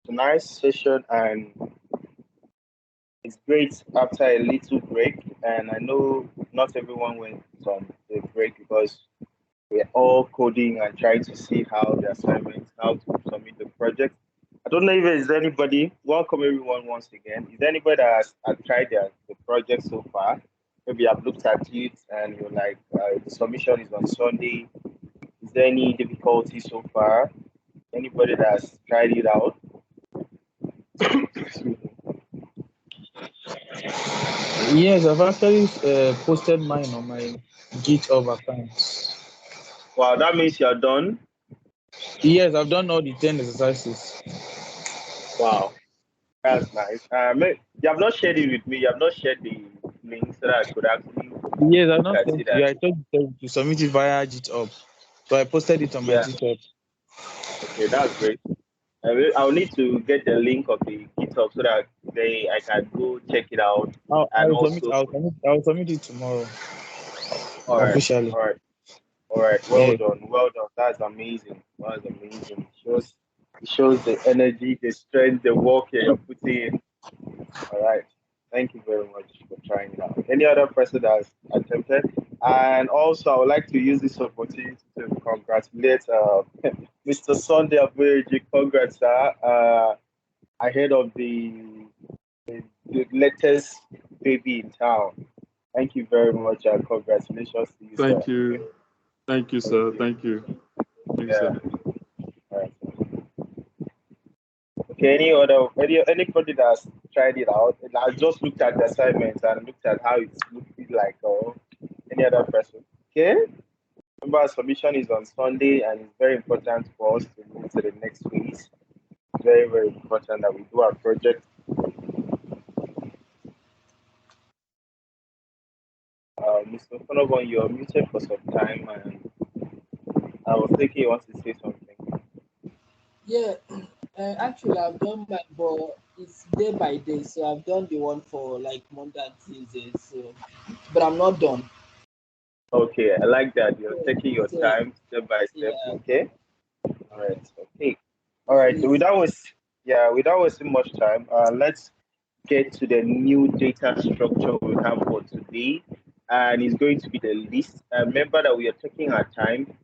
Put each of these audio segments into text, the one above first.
Tonight's session, and it's great after a little break. And I know not everyone went on the break because we're all coding and trying to see how the assignments, how to submit the project. I don't know if there's anybody. Welcome everyone once again. Is there anybody that has tried the project so far? Maybe I've looked at it and you're like, the submission is on Sunday. Is there any difficulty so far? Anybody that has tried it out? Yes, I've actually posted mine on my GitHub account. Wow, that means you're done. Yes, I've done all the 10 exercises. Wow, that's nice. You have not shared it with me. You have not shared the link so that I could actually Yes, I've look not at sent it. you. And I told you to submit it via GitHub. So I posted it on my yeah, GitHub. okay, that's great. I'll need to get the link of the GitHub so that I can go check it out. I'll, And I'll submit also, I'll submit I'll submit it tomorrow all right, officially. all right, all right. Well Yeah. done, well done. That's amazing. That's amazing. It shows the energy, the strength, the work you're putting in. All right. Thank you very much for trying it out. Any other person that's attempted? And also, I would like to use this opportunity to congratulate Mr. Sunday Abueji. Congrats, sir. Ahead of the latest baby in town. Thank you very much and congratulations to you, sir. Thank you. Thank you, Thank sir. you. Thank you. Thank you, Yeah. sir. All right. Okay. Anybody that's tried it out? And I just looked at the assignments and looked at how it's looking like, or any other person. Okay. Remember, submission is on Sunday, and it's very important for us to move to the next phase. It's very, very important that we do our project. Mr. Fonogon, you're muted for some time, and I was thinking you want to say something. Yeah, actually, I've done my, but it's day by day. So I've done the one for like Monday and Tuesday. So, but I'm not done. Okay, I like that. You're So, taking your so time step by step. yeah, Okay. All right. Okay. All right. please. Without wasting much time, let's get to the new data structure we have for today, and it's going to be the list. Remember that we are taking our time,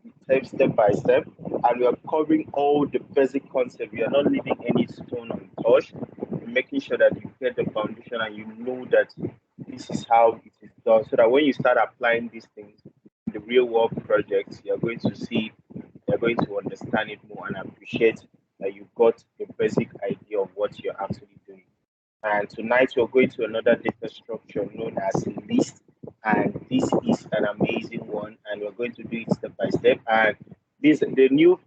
step by step, and we are covering all the basic concepts. We are not leaving any stone untouched. We're making sure that you get the foundation and you know that this is how it is done, so that when you start applying these things in the real world projects, you're going to see, you're going to understand it more and appreciate that you got the basic idea of what you're actually doing. And tonight we're going to another data structure known as list. And this is an amazing one. And we're going to do it step by step. And this the new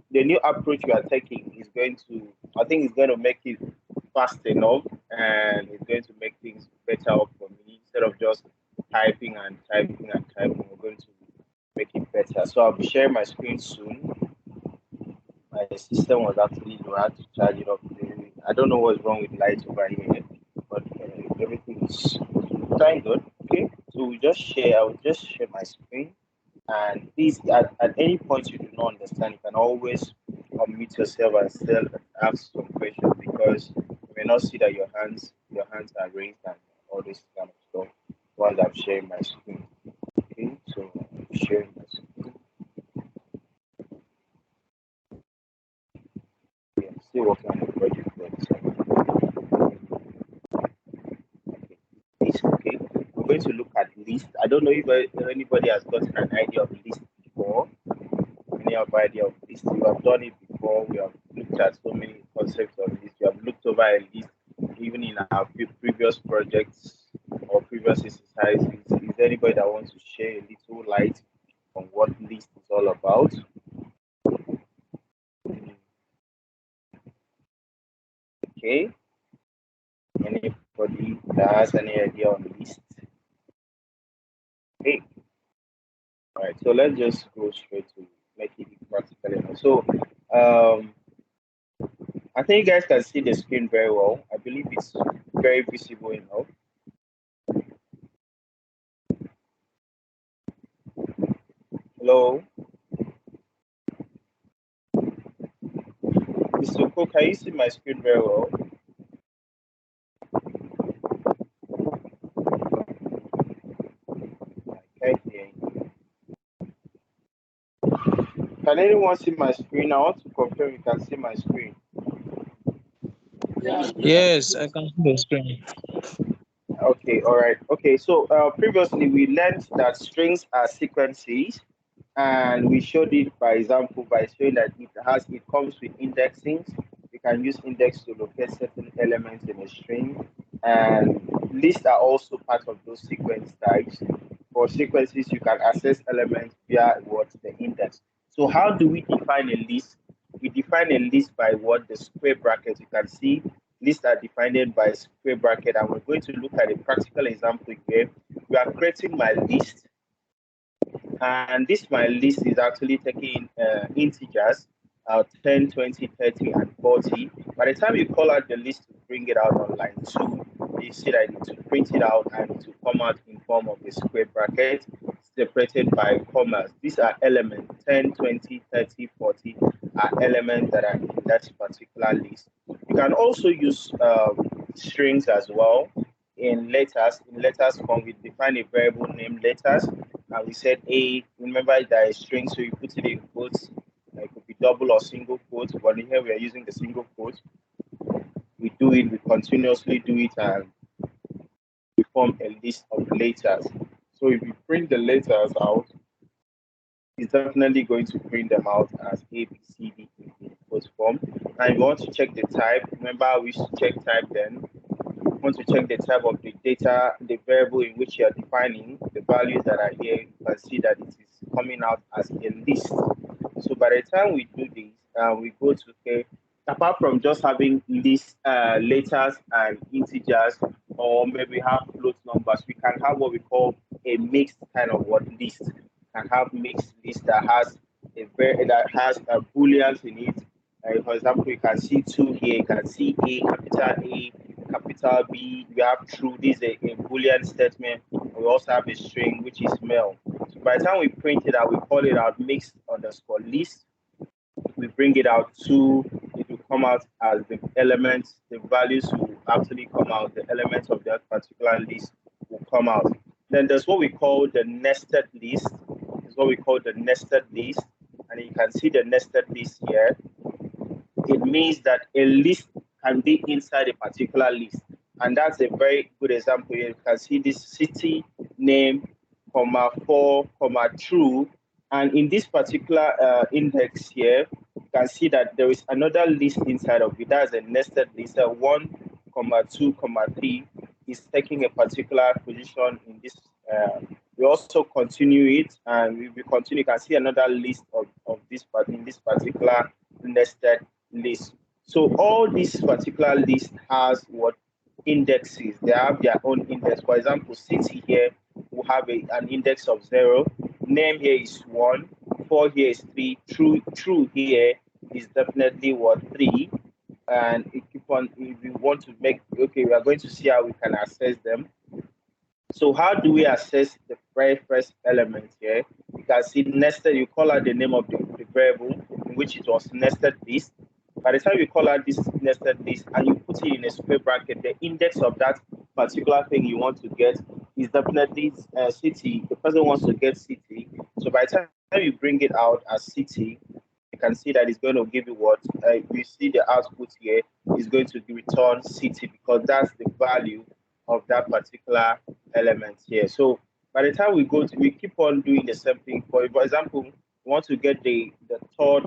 approach we are taking is going to, I think it's going to make it fast enough, and it's going to make things better up for me. Instead of just typing and typing and typing, we're going to make it better. So I'll be sharing my screen soon. My system was actually low. I had to charge it up. I don't know what's wrong with lights over here, but everything is thank God. Okay, so we just share. I will just share my screen, and please, at any point you do not understand, you can always unmute yourself and still ask some questions, because you may not see that your hands are raised and all this kind of stuff while I'm sharing my screen. Okay, so I'm sharing my screen. Yeah, I'm still working on the project, but list. Okay, we're going to look at list. I don't know if anybody has gotten an idea of list before. Any of idea of list? We have done it before. We have looked at so many concepts of list. We have looked over a list, even in our previous projects or previous exercises. Is there anybody that wants to share a little light on what list is all about? Okay, anybody that has any idea on list? Okay. All right, so let's just go straight to make it practical enough. So, um, I think you guys can see the screen very well. I believe it's very visible enough. Hello. Mr. Ko, can you see my screen very well? I can't hear you. Can anyone see my screen? I want to confirm you can see my screen. Yeah. Yes, I can see the screen. Okay, all right. Okay, so previously we learned that strings are sequences, and we showed it by example by showing that it comes with indexing. You can use index to locate certain elements in a string, and lists are also part of those sequence types. For sequences, you can access elements via what the index. So how do we define a list? We define a list by what the square bracket. You can see lists are defined by square bracket, and we're going to look at a practical example here. We are creating my list, and this my list is actually taking integers 10, 20, 30, and 40. By the time you call out the list to bring it out on line 2, you see that I need to print it out and to come out in form of a square bracket separated by commas. These are elements 10, 20, 30, 40 are elements that are in that particular list. You can also use strings as well in letters. In letters form, we define a variable named letters, and we said A. Remember that is string, so you put it in quotes. It could be double or single quotes, but here we are using the single quote. We do it, we continuously do it, and we form a list of letters. So if you print the letters out, it's definitely going to print them out as A, B, C, D in quote form. And if you want to check the type, remember we should check type then. Want to check the type of the data, the variable in which you are defining, the values that are here, you can see that it is coming out as a list. So by the time we do this, we go to, okay, apart from just having list letters and integers, or maybe have float numbers, we can have what we call a mixed kind of what list. Can have mixed list that has booleans in it. For example, you can see two here. You can see A, capital B. We have true. This is a boolean statement. We also have a string which is male. So by the time we print it out, we call it out mixed underscore list. We bring it out to, it will come out as the elements, the values will actually come out, the elements of that particular list will come out. Then there's what we call the nested list. This is what we call the nested list. And you can see the nested list here. It means that a list can be inside a particular list. And that's a very good example here. You can see this city name, comma 4, comma true. And in this particular index here, you can see that there is another list inside of it. That's a nested list. 1, comma 2, comma 3 is taking a particular position in this. We also continue it, and we continue. You can see another list of this part in this particular nested list. So all this particular list has what indexes. They have their own index. For example, city here will have an index of 0. Name here is 1. 4 here is 3. True here is definitely what 3. And it keep on. If we want to make, okay, we are going to see how we can access them. So how do we access the very first element here? You can see nested. You call out the name of the variable in which it was nested list. By the time you call out this nested list and you put it in a square bracket, the index of that particular thing you want to get is definitely city. The person wants to get city. So by the time you bring it out as city, you can see that it's going to give you what you see the output here is going to return city, because that's the value of that particular element here. So by the time we keep on doing the same thing. For example, we want to get the third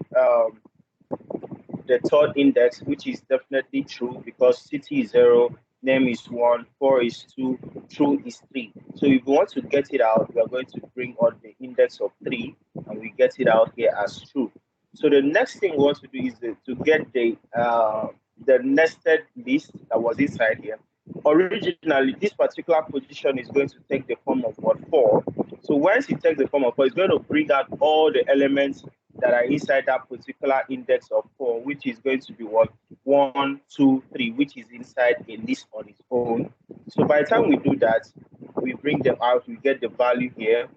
index, which is definitely true because city is 0, name is 1, 4 is 2, true is 3. So if we want to get it out, we are going to bring on the index of 3, and we get it out here as true. So the next thing we want to do is to get the nested list that was inside here. Originally, this particular position is going to take the form of what 4. So once it takes the form of 4, it's going to bring out all the elements that are inside that particular index of 4, which is going to be what 1, 2, 3, which is inside a list on its own. So by the time we do that, we bring them out, we get the value here.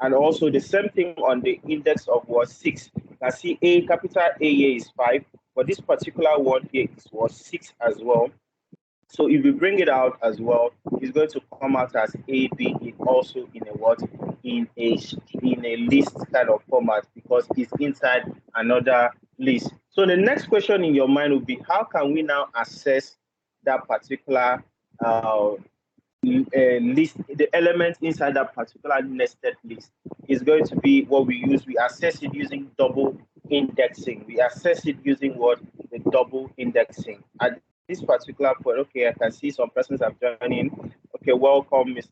And also the same thing on the index of what 6. You can see capital A here is 5, but this particular one here was 6 as well. So if we bring it out as well, it's going to come out as AB in also in a what? In a list kind of format, because it's inside another list. So the next question in your mind will be, how can we now access that particular list, the elements inside that particular nested list? Is going to be what we use. We access it using double indexing. We access it using what? The double indexing. At this particular point, okay, I can see some persons have joined in. Okay, welcome, Miss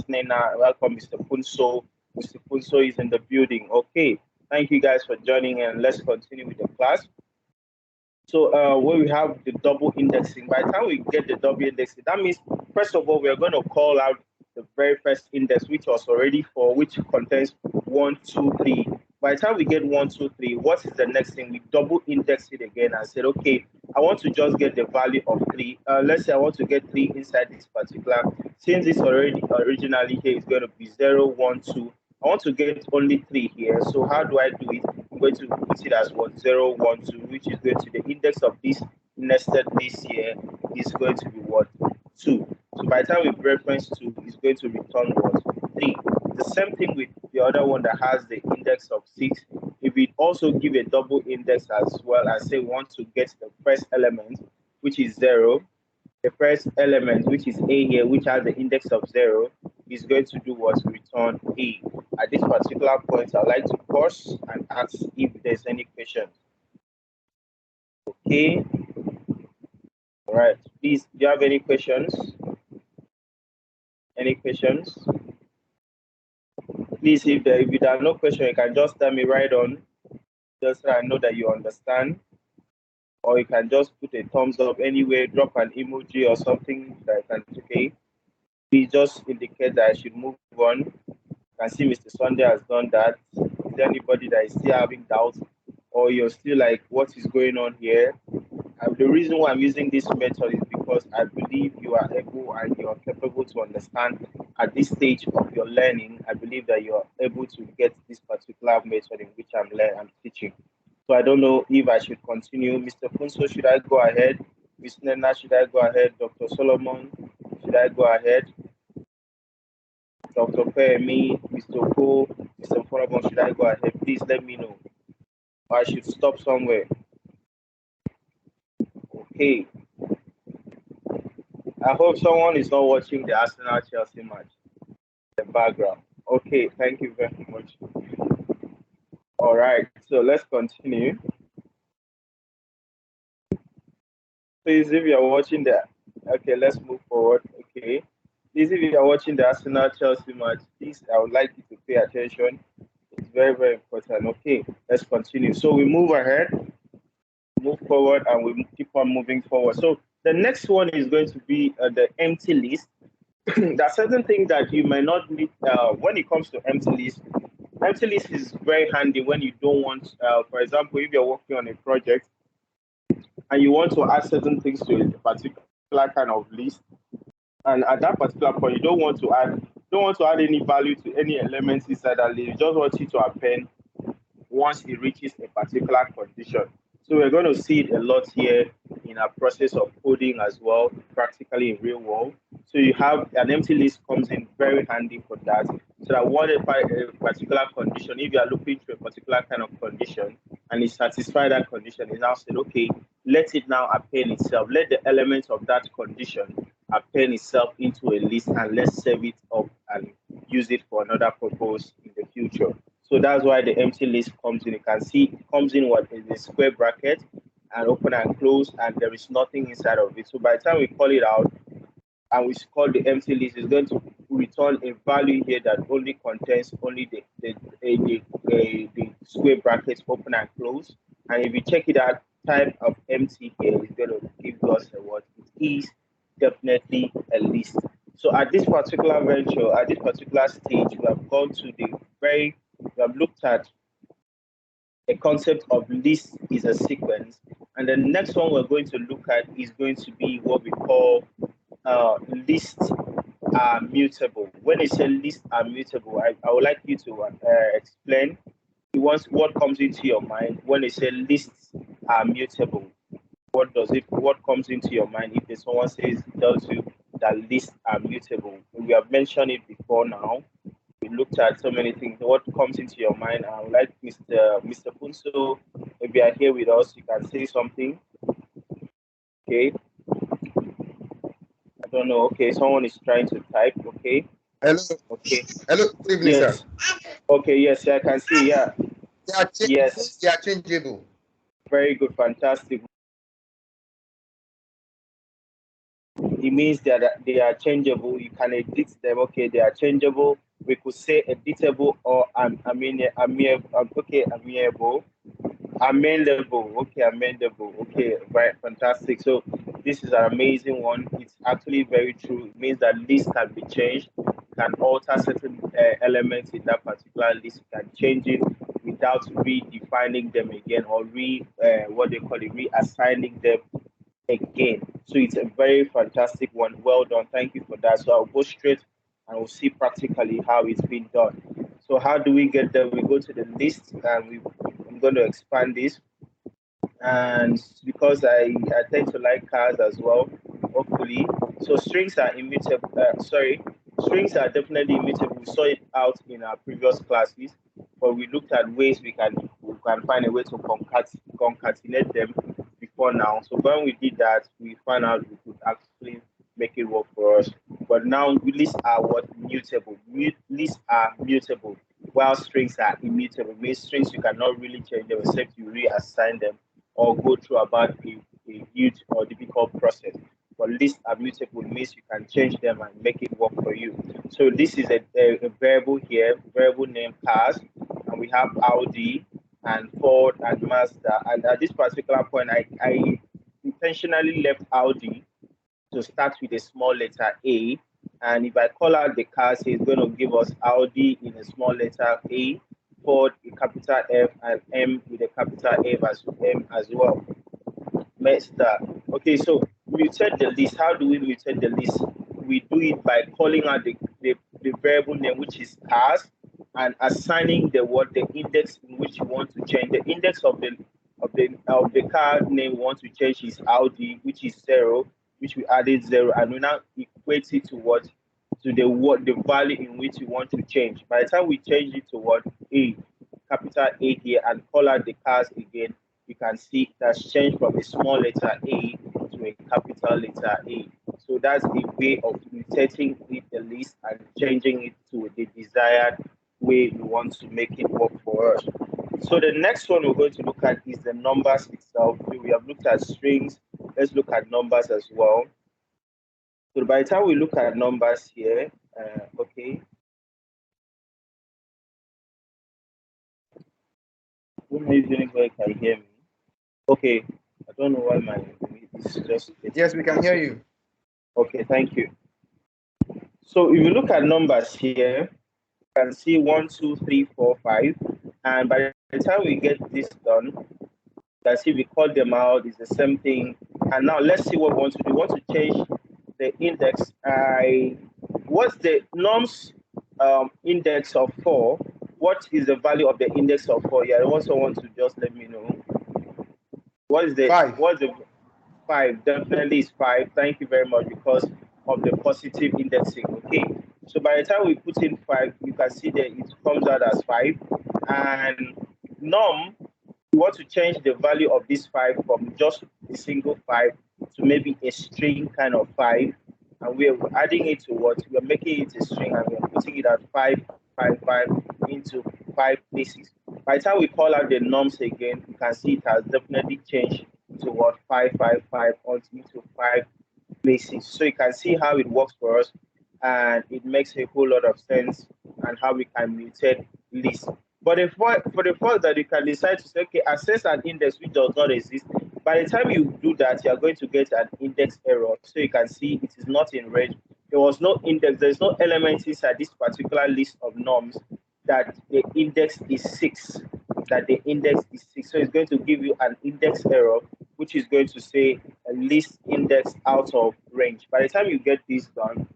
Nena. Welcome, Mr. Punso. Mr. Punso is in the building. Okay, thank you guys for joining, and let's continue with the class. So where we have the double indexing, by the time we get the double indexing, that means, first of all, we are going to call out the very first index, which was already for, which contains 1, 2, 3. By the time we get 1, 2, 3, what is the next thing? We double index it again and said, okay, I want to just get the value of 3. Let's say I want to get 3 inside this particular, since it's already originally here, it's going to be 0, 1, 2. I want to get only 3 here. So how do I do it? I'm going to put it as what? 0, 1, 2, which is going to the index of this nested list here is going to be what? 2. So by the time we reference 2, it's going to return what? 3. The same thing with the other one that has the index of 6. If we also give a double index as well, and say we want to get the first element, which is 0, the first element, which is A here, which has the index of 0, is going to do what? Return A. At this particular point, I'd like to pause and ask if there's any questions. Okay. All right. Please, do you have any questions? Any questions? Please, if there are no questions, you can just tell me right on, just so I know that you understand. Or you can just put a thumbs up anyway, drop an emoji or something that I can okay. Please just indicate that I should move on. I can see Mr. Sunday has done that. Is there anybody that is still having doubts, or you're still like, what is going on here? And the reason why I'm using this method is because I believe you are able and you are capable to understand at this stage of your learning. I believe that you are able to get this particular method in which I'm teaching. So I don't know if I should continue. Mr. Punso, should I go ahead? Ms. Nena, should I go ahead? Dr. Solomon, should I go ahead? Dr. Femi, Mr. Ko, Mr. Solomon, should I go ahead? Please let me know. Or I should stop somewhere. Okay. I hope someone is not watching the Arsenal Chelsea match in the background. Okay, thank you very much. All right, so let's continue. Please, if you are watching that, okay, let's move forward. Okay, please, if you are watching the Arsenal Chelsea match, please, I would like you to pay attention. It's very, very important. Okay, let's continue. So we move ahead, move forward, and we keep on moving forward. So the next one is going to be the empty list. There are certain things that you might not need when it comes to empty list. Empty list is very handy when you don't want, for example, if you're working on a project and you want to add certain things to a particular kind of list, and at that particular point you don't want to add any value to any elements inside that list. You just want it to append once it reaches a particular condition. So we're going to see it a lot here in our process of coding as well, practically in real world. So you have an empty list comes in very handy for that. So that what a particular condition, if you are looking to a particular kind of condition and it satisfies that condition, it now said, okay, let it now append itself. Let the elements of that condition append itself into a list, and let's save it up and use it for another purpose in the future. So that's why the empty list comes in. You can see it comes in what is a square bracket and open and close, and there is nothing inside of it. So by the time we call it out and we call the empty list, it's going to return a value here that only contains only the square brackets open and close. And if you check it out, type of empty here is going to give us a what it is definitely a list. So at this particular venture, at this particular stage, we have gone to we have looked at a concept of list is a sequence. And the next one we're going to look at is going to be what we call lists are mutable. When I say lists are mutable, I would like you to explain what comes into your mind when I say lists are mutable. what comes into your mind if there's someone tells you that lists are mutable? We have mentioned it before now. We looked at so many things. What comes into your mind? I would like Mr. Punso, if you are here with us, you can say something. Okay. I don't know. Okay, someone is trying to type. Okay. Hello. Okay. Hello. Good evening, Yes. sir. Okay. Yes, I can see. Yeah. Yes. They are changeable. Very good. Fantastic. It means that they are changeable. You can edit them. Okay, they are changeable. We could say editable or amiable. Amendable. Okay, amendable. Okay, right, fantastic. So this is an amazing one. It's actually very true. It means that list can be changed. You can alter certain elements in that particular list. You can change it without redefining them again or what they call it, reassigning them again. So it's a very fantastic one. Well done. Thank you for that. So I'll go straight and we'll see practically how it's been done. So how do we get there? We go to the list and I'm going to expand this. And because I tend to like cars as well, hopefully. So strings are immutable. Strings are definitely immutable. We saw it out in our previous classes, but we looked at ways we can find a way to concatenate them before now. So when we did that, we found out we could actually make it work for us. But now lists are what mutable. Lists are mutable, while strings are immutable. Means strings you cannot really change them except you reassign them or go through about a huge or difficult process. But lists are mutable means you can change them and make it work for you. So this is a variable here, variable name cars, and we have Audi and Ford and Mazda. And at this particular point, I intentionally left Audi to start with a small letter A. And if I call out the cars, it's going to give us Audi in a small letter A, Ford a capital F, and M with a capital M as well. Mazda. Okay, so mutate the list. How do we mutate the list? We do it by calling out the variable name, which is cars, and assigning the index in which you want to change. The index of the car name we want to change is Audi, which is 0, which we added 0, and we now equate it to what? To the value in which we want to change. By the time we change it to what? A, capital A here, and call out the cars again, you can see it has changed from a small letter A to a capital letter A. So that's a way of mutating with the list and changing it to the desired way we want to make it work for us. So the next one we're going to look at is the numbers itself. We have looked at strings. Let's look at numbers as well. So by the time we look at numbers here, okay. I don't know if anybody can hear me. Okay, I don't know why my is just. Yes, we can hear you. Okay, thank you. So if you look at numbers here, you can see 1, 2, 3, 4, 5, and by the time we get this done, you can see we call them out. It's the same thing. And now let's see what we want to do. We want to change the index. What's the norms index of 4? What is the value of the index of 4? Yeah, I want someone to just let me know. What is the 5? What's the 5? Definitely is 5. Thank you very much because of the positive indexing. Okay. So by the time we put in 5, you can see that it comes out as 5. And norm, we want to change the value of this 5 from just a single 5 to maybe a string kind of 5. And we are adding it to what? We are making it a string and we are putting it at 5, 5, 5 into 5 places. By the time we call out the norms again, you can see it has definitely changed to what? 5, 5, 5 into 5 places. So you can see how it works for us and it makes a whole lot of sense and how we can mutate lists. But for the fact that you can decide to say, okay, access an index which does not exist, by the time you do that, you are going to get an index error. So you can see it is not in red. There was no index, there's no element inside this particular list of norms that the index is 6. That the index is 6. So it's going to give you an index error, which is going to say a list index out of range. By the time you get this done,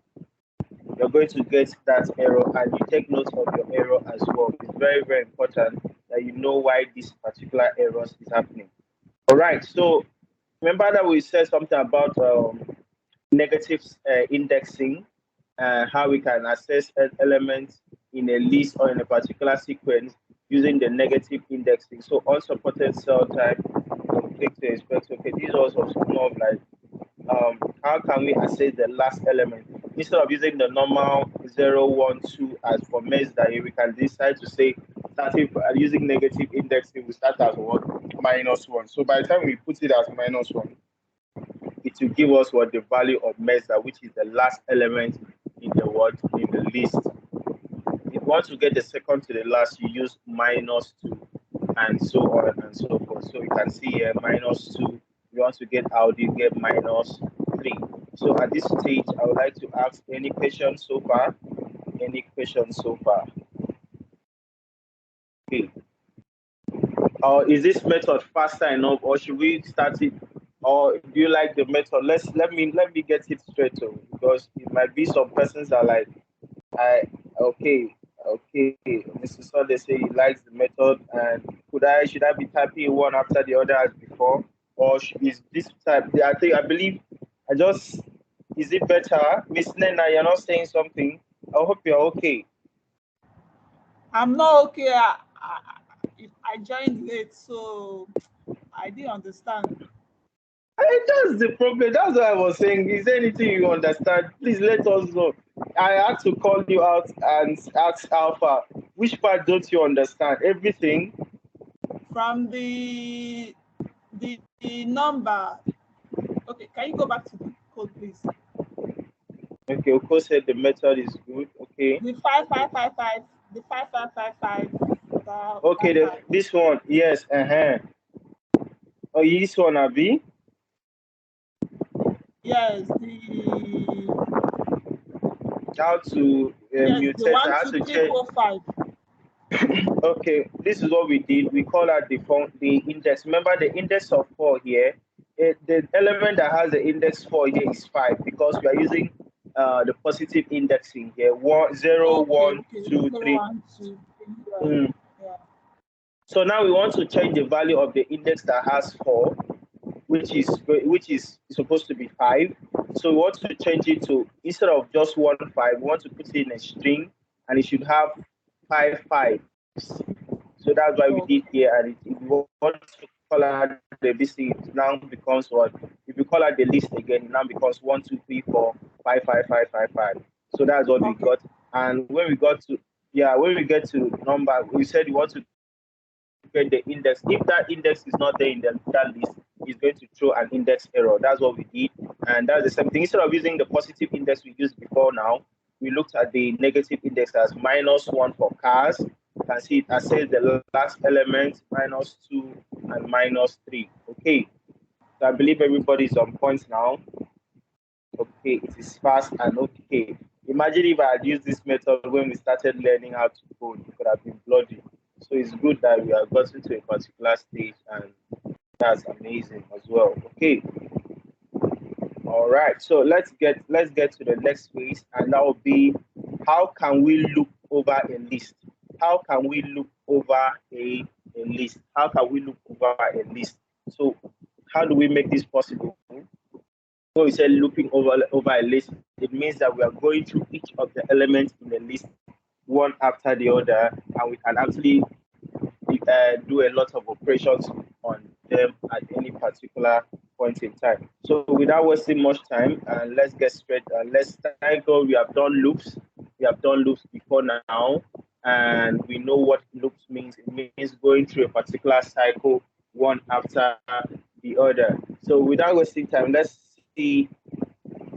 you're going to get that error and you take note of your error as well. It's very, very important that you know why this particular error is happening. All right, so remember that we said something about negative indexing and how we can access elements in a list or in a particular sequence using the negative indexing. So unsupported cell type, click to expect. Okay, these are also more of like how can we access the last element instead of using the normal 0, 1, 2 as for mesh that we can decide to say starting using negative indexing we start as what -1. So by the time we put it as -1, it will give us what the value of mesa, which is the last element in the word in the list. If you want to get the second to the last, you use -2 and so on and so forth. So you can see here -2. You want to get out, you get -3. So at this stage, I would like to ask any questions so far? Any questions so far? Okay. Or is this method faster enough, or should we start it? Or do you like the method? Let me get it straight too, because it might be some persons are like, I okay. Mr. Sunday say he likes the method, and should I be typing one after the other as before, or is this type? I believe I just is it better, Miss Nena? You're not saying something. I hope you're okay. I'm not okay. I joined late, so I didn't understand. That's the problem. That's what I was saying. Is there anything you understand? Please let us know. I had to call you out and ask Alpha, which part don't you understand? Everything? From the number. Okay, can you go back to the code, please? Okay, Oko said the method is good. Okay. The 5555, the 5555. Okay, this one, yes. Oh, this one, Abi? Yes, How to mutate, how to change. 5. Okay, this is what we did. We call out the index. Remember the index of 4 here. The element that has the index 4 here is 5 because we are using the positive indexing here. 0, 1, 2, 3. Mm. Yeah. So now we want to change the value of the index that has 4, which is supposed to be 5. So we want to change it to, instead of just 1 5, we want to put it in a string, and it should have 5 5s. So that's why we did here. And if you want to call out the list, it now becomes what? If you call out the list again, it now becomes 1 2 3 4 5 5 5 5 5. So that's what we got. And when we get to number, we said we want to get the index. If that index is not there in that list, it's going to throw an index error. That's what we did. And that's the same thing. Instead of using the positive index we used before now, we looked at the negative index as -1 for cars. You can see it says the last element, -2 and -3. Okay. So I believe everybody is on point now. Okay, it is fast and okay. Imagine if I had used this method when we started learning how to code, it could have been bloody. So it's good that we have gotten to a particular stage, and that's amazing as well. Okay. All right. So let's get to the next phase, and that will be how can we look over a list? How can we look over a list? How can we look over a list? So how do we make this possible? When we say looping over a list, it means that we are going through each of the elements in the list one after the other, and we can actually do a lot of operations on them at any particular point in time. So without wasting much time, let's get straight. Let's go. We have done loops. We have done loops before now, and we know what loops means. It means going through a particular cycle one after the other. So without wasting time, let's see.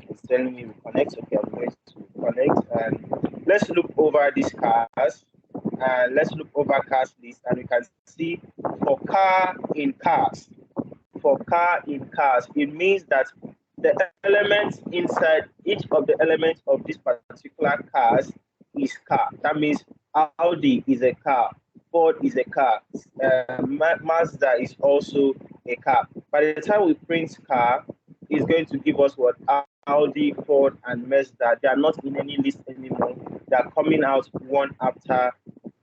It's telling me we connect. Okay, I'm going to connect, and let's look over these cars. Let's look over cars list, and we can see for car in cars. For car in cars, it means that the elements inside each of the elements of this particular cars is car. That means Audi is a car, Ford is a car, Mazda is also a car. By the time we print car, it's going to give us what Audi, Ford, and Mazda. They are not in any list anymore. They are coming out one after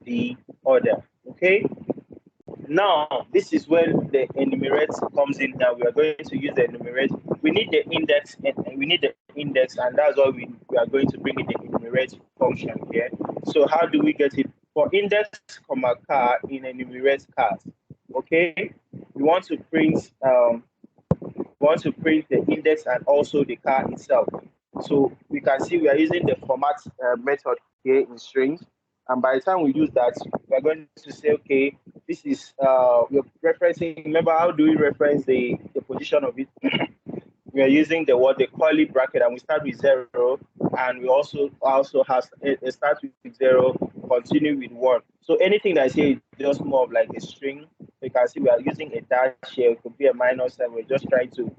the other. Okay. Now, this is when the enumerate comes in. Now we are going to use the enumerate. We need the index, and we need the index, and that's why we are going to bring in the enumerate function here. So how do we get it? For index, comma car in enumerate cars. Okay, we want to print the index and also the car itself. So we can see we are using the format method here in strings. And by the time we use that, we're going to say, okay, this is we're referencing. Remember, how do we reference the position of it? We are using the curly bracket, and we start with 0, and we also have it start with 0, continue with 1. So anything that I say is just more of like a string. You can see we are using a dash here. It could be a minus, and we're just trying to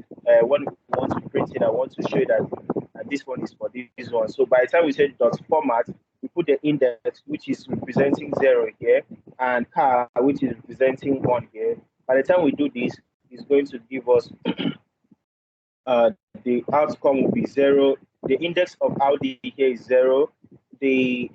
when we want to print it, I want to show you that this one is for this one. So by the time we say dot format, we put the index, which is representing 0 here, and car, which is representing 1 here. By the time we do this, it's going to give us the outcome will be 0. The index of Audi here is 0. The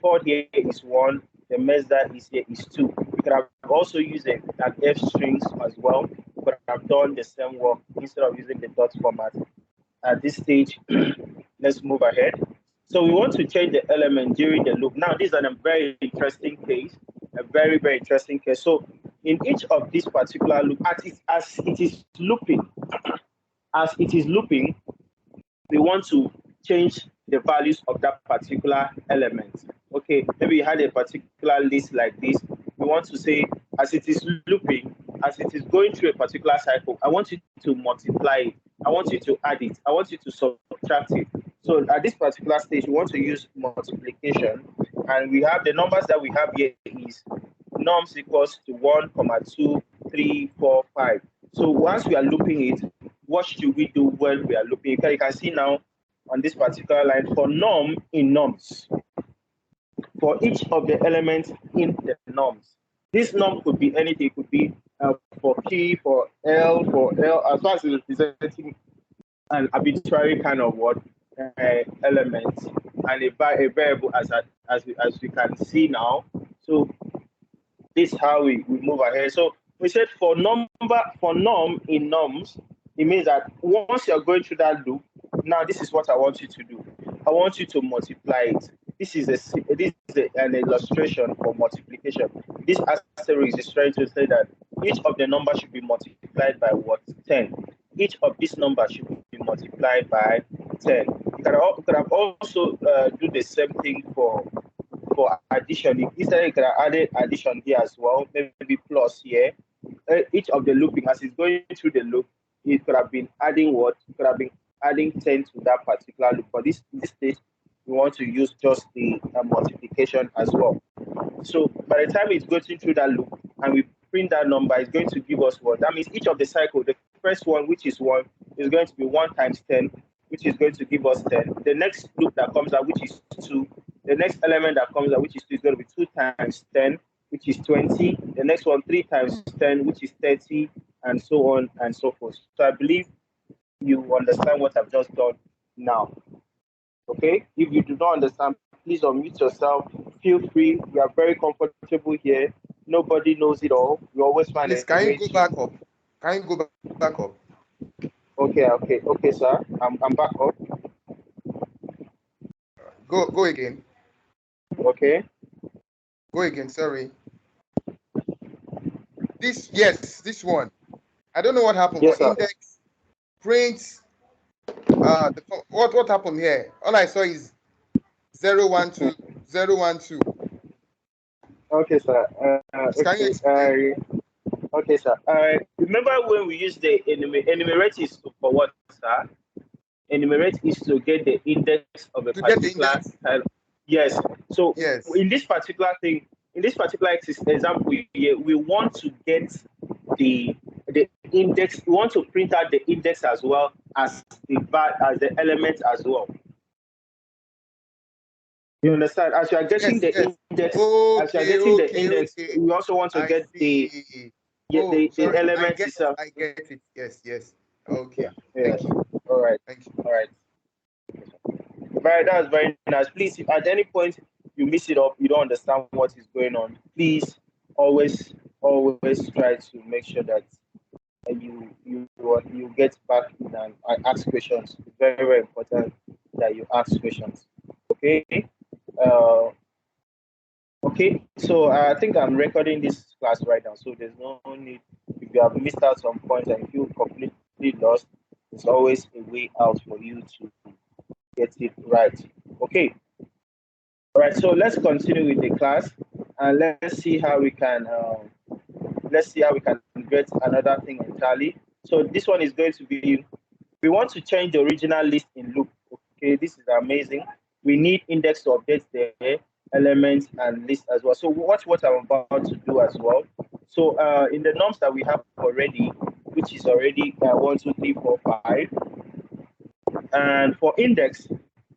Ford here is 1. The Mazda is here is 2. We could have also used an F strings as well. We could have done the same work instead of using the dot format. At this stage, let's move ahead. So we want to change the element during the loop. Now, this is a very interesting case, a very, very interesting case. So in each of these particular loop, as it is looping, we want to change the values of that particular element. Okay, maybe you had a particular list like this. We want to say, as it is looping, as it is going through a particular cycle, I want you to multiply it. I want you to add it. I want you to subtract it. So at this particular stage, we want to use multiplication. And we have the numbers that we have here is nums equals to 1, 2, 3, 4, 5. So once we are looping it, what should we do when we are looping? You can see now on this particular line for num in nums. For each of the elements in the nums. This num could be anything. It could be for P, for L, as far as it's representing an arbitrary kind of word element and a variable as we can see now. So this is how we move ahead. So we said for num in nums, it means that once you're going through that loop, now this is what I want you to do. I want you to multiply it. This is an illustration for multiplication. This asterisk is trying to say that each of the numbers should be multiplied by what? 10. Each of these numbers should be multiplied by 10. You could have also do the same thing for addition. Instead, you could have added addition here as well, maybe plus here. Each of the looping, as it's going through the loop, it could have been adding what? It could have been adding 10 to that particular loop. But this stage, we want to use just the multiplication as well. So by the time it's going through that loop and we print that number, it's going to give us what? That means each of the cycle, the first one, which is 1, is going to be 1 times 10, which is going to give us 10. The next loop that comes out, which is 2, the next element that comes out, which is 2, is going to be 2 times 10, which is 20. The next one, 3 times 10, which is 30, and so on and so forth. So I believe you understand what I've just done now. Okay? If you do not understand, please unmute yourself. Feel free. We are very comfortable here. Nobody knows it all. We always find Please, it. can you go back up? Can you go back up? Okay, sir. I'm back up. Go again. Okay. Go again. Sorry. This one. I don't know what happened. Yes, sir. Index, print. What happened here? All I saw is 012, 012. Okay, sir. Can you explain? Okay, sir. Remember when we use the enumerate is for what, sir? Enumerate is to get the index of a particular style. Yes. So yes. in this particular example here, we want to get the index. We want to print out the index as well as the element as well. You understand? As you are getting the index, we also want to get the element itself. I get it. Yes. Okay. Yeah. Thank you. All right. Thank you. All right. That was very nice. Please, if at any point you miss it up, you don't understand what is going on, please always always try to make sure that you get back in and ask questions. It's very, very important that you ask questions. Okay. Uh, okay. So I think I'm recording this class right now, so there's no need. If you have missed out some points and feel completely lost, there's always a way out for you to get it right. Okay. All right. So let's continue with the class, and let's see how we can. Let's see how we can get another thing entirely. So this one is going to be, we want to change the original list in loop. Okay, this is amazing. We need index to update the elements and list as well. So watch what I'm about to do as well. So in the norms that we have already, which is already 1, 2, 3, 4, 5, and for index,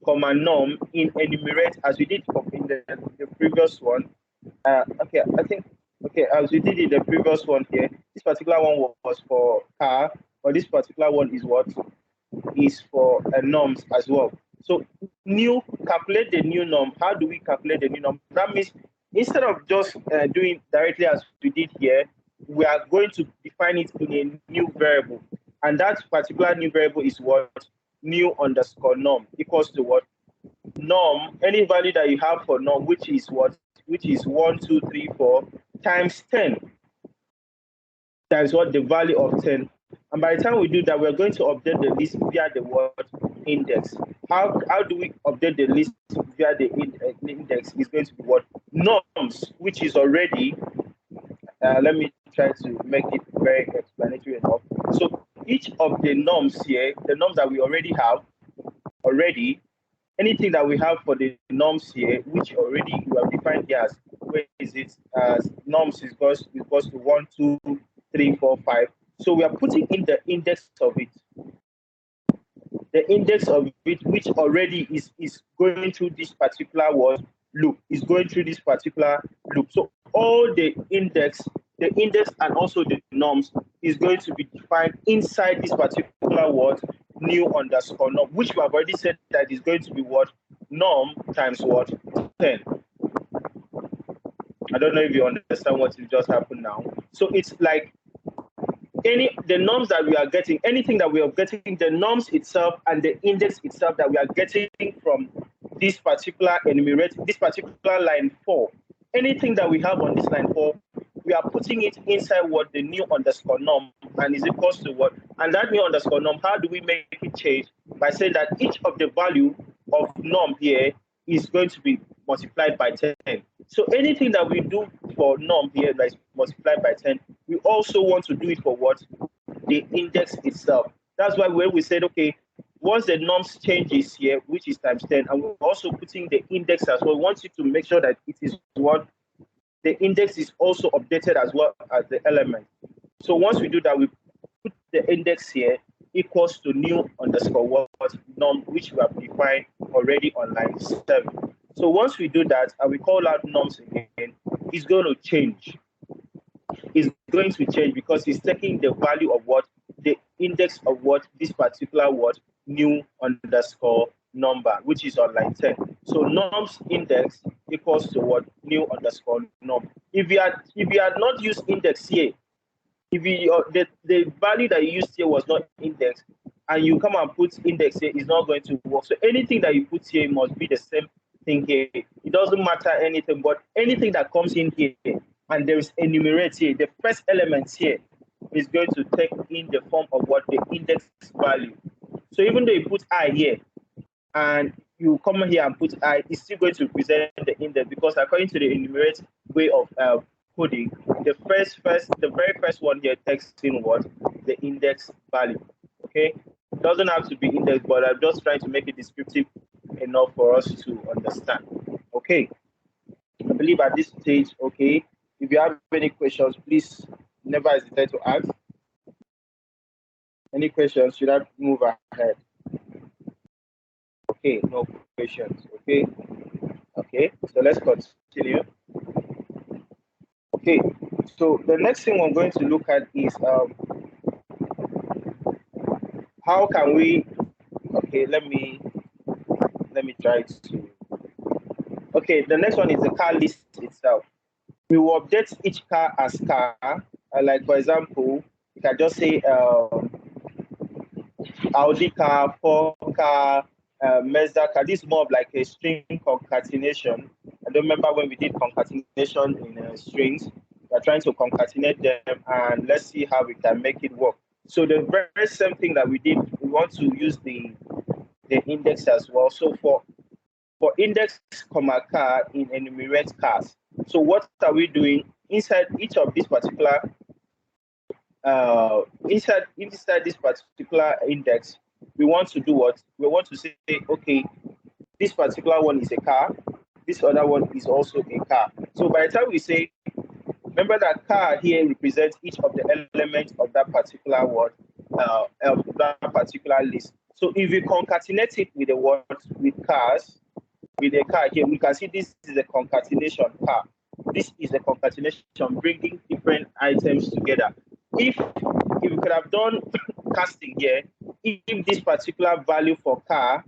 comma norm in enumerate as we did in the previous one. Okay, I think, okay, as we did in the previous one here, this particular one was for car, but this particular one is what? Is for norms as well. So new, calculate the new norm. How do we calculate the new norm? That means instead of just doing directly as we did here, we are going to define it in a new variable. And that particular new variable is what? New underscore norm equals to what? Norm, any value that you have for norm, which is what? Which is 1, 2, 3, 4 times 10. That is what the value of 10. And by the time we do that, we're going to update the list via the word index. How do we update the list via the index? Is going to be what? Norms, which is already, let me try to make it very explanatory enough. So each of the norms here, the norms that we already have, anything that we have for the norms here, which already you have defined here as, where is it? As norms is equals to 1, 2, 3, 4, 5. So we are putting in the index of it. The index of it, which already is going through this particular word loop, is going through this particular loop. So all the index and also the norms is going to be defined inside this particular word, new underscore norm, which we have already said that is going to be what? Norm times what? 10. I don't know if you understand what just happened now. So it's like the norms that we are getting, anything that we are getting, the norms itself and the index itself that we are getting from this particular enumerate, this particular line 4, anything that we have on this line 4, we are putting it inside what? The new underscore norm, and is equals to what? And that new underscore norm, how do we make it change? By saying that each of the value of norm here is going to be multiplied by 10. So anything that we do for norm here that is multiplied by 10, we also want to do it for what? The index itself. That's why when we said, okay, once the norms changes here, which is times 10, and we're also putting the index as well, we want you to make sure that it is what? The index is also updated as well as the element. So once we do that, we put the index here equals to new underscore what? Norm, which we have defined already on line 7. So once we do that and we call out norms again, it's going to change. It's going to change because it's taking the value of what? The index of what? This particular what? New underscore number, which is on line 10. So norms index equals to what? New underscore norm. If you had not used index here, if the value that you used here was not indexed, and you come and put index here, it's not going to work. So anything that you put here must be the same thing here. It doesn't matter anything, but anything that comes in here and there is enumerate here, the first element here is going to take in the form of what? The index value. So even though you put I here and you come here and put I, it's still going to represent the index, because according to the enumerate way of coding, the very first one here takes in what? The index value. Okay, it doesn't have to be index, but I'm just trying to make it descriptive enough for us to understand. Okay, I believe at this stage, okay, if you have any questions, please never hesitate to ask. Any questions? Should I move ahead? Okay, no questions. Okay, so let's continue. Okay, so the next thing we're going to look at is how can we, okay, let me try to, okay, the next one is the car list itself. we will update each car as car. Like for example, you can just say Audi car, Ford car, Mazda car. This is more of like a string concatenation. I don't remember when we did concatenation in strings. We're trying to concatenate them, and let's see how we can make it work. So the very same thing that we did, we want to use the index as well. So for index comma car in enumerate cars. So what are we doing inside each of these particular inside this particular index? We want to do what? We want to say, okay, this particular one is a car, this other one is also a car. So by the time we say, remember that car here represents each of the elements of that particular word, of that particular list. So if we concatenate it with the word with cars, with a car here, we can see this is a concatenation car. This is a concatenation bringing different items together. If we could have done casting here, if this particular value for car,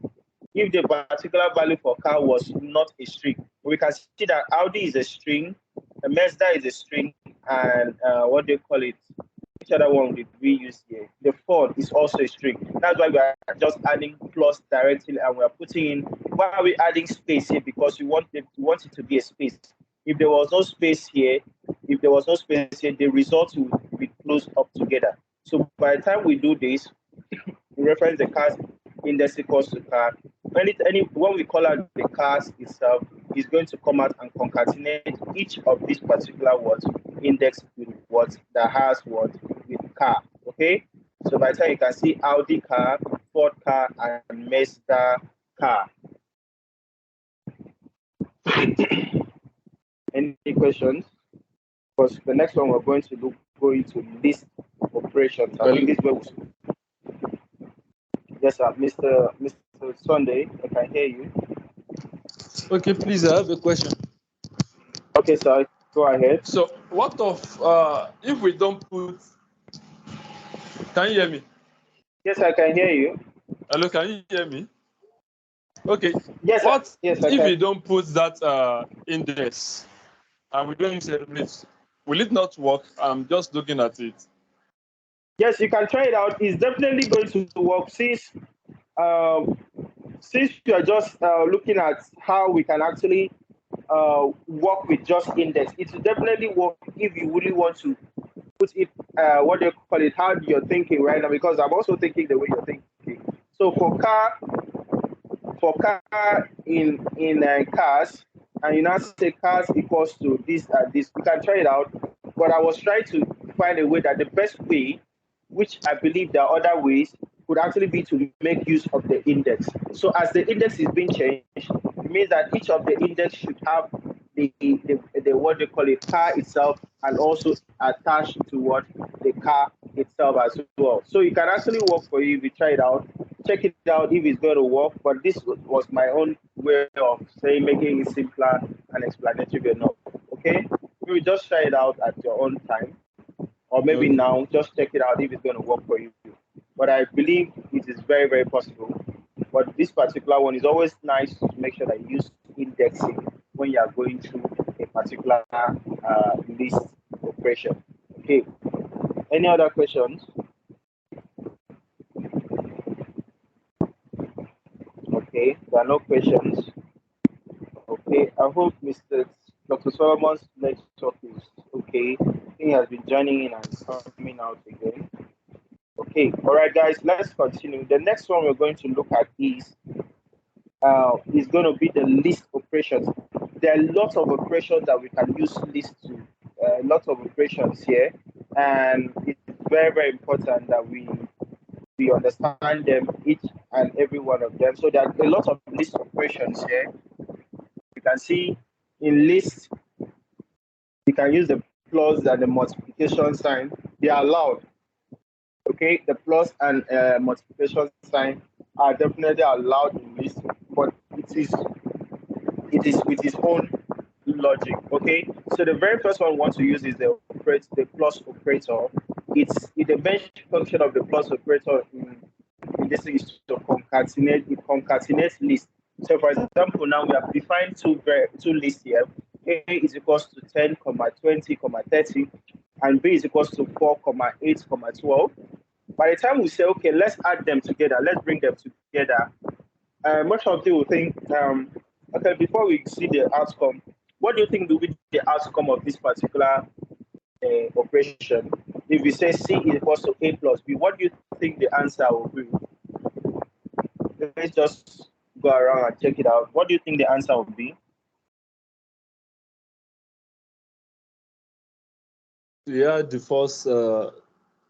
if the particular value for car was not a string, we can see that Audi is a string, a Mazda is a string, and what do you call it? Which other one did we use here? The Ford is also a string. That's why we are just adding plus directly, and we are putting in. Why are we adding space here? Because we want it to be a space. If there was no space here, the results would be close up together. So by the time we do this, we reference the cars index equals to car. When we call out the cars itself, it's going to come out and concatenate each of these particular words index with what that has what with car. Okay. So by the time you can see Audi car, Ford car, and Mazda car. Any questions? Because the next one we're going to go into list operations. I think this is where we. Yes, sir. Mr. Sunday, I can hear you. Okay, please, I have a question. Okay, sir, go ahead. So, what of if we don't put? Can you hear me? Yes, I can hear you. Hello, can you hear me? Okay. Yes, What yes, I if can. we don't put that index and we don't celebrate? Will it not work? I'm just looking at it. Yes, you can try it out. It's definitely going to work since you are just looking at how we can actually work with just index. It will definitely work if you really want to put it, what do you call it, how you're thinking right now, because I'm also thinking the way you're thinking. So for car in cars, and you now say cars equals to this and this, we can try it out. But I was trying to find a way that the best way, which I believe there are other ways, would actually be to make use of the index. So as the index is being changed, it means that each of the index should have the what they call it car itself, and also attached to what the car itself as well. So it can actually work for you if you try it out. Check it out if it's going to work. But this was my own way of saying, making it simpler and explanatory enough. Okay, you will just try it out at your own time, or maybe Okay. now just check it out if it's going to work for you. But I believe it is very, very possible. But this particular one is always nice to make sure that you use indexing when you are going through a particular list operation. Okay. Any other questions? Okay, there are no questions. Okay, I hope Mr. Dr. Solomon's network is okay. He has been joining in and coming out again. Okay, all right, guys, let's continue. The next one we're going to look at is going to be the list operations. There are lots of operations that we can use list to, lots of operations here, and it's very, very important that we understand them, each and every one of them. So there are a lot of list operations here. You can see in list, you can use the plus and the multiplication sign. They are allowed. Okay, the plus and multiplication sign are definitely allowed in list, but it is with its own logic. Okay, so the very first one we want to use is the plus operator. The main function of the plus operator in this is to concatenate. It concatenates lists. So for example, now we have defined two lists here, A is equals to 10, 20, 30, and B is equals to 4, 8, 12. By the time we say, okay, let's add them together, let's bring them together, most of you will think, okay, before we see the outcome, what do you think will be the outcome of this particular operation? If we say C is equals to A plus B, what do you think the answer will be? Let's just go around and check it out. What do you think the answer will be? Yeah, the first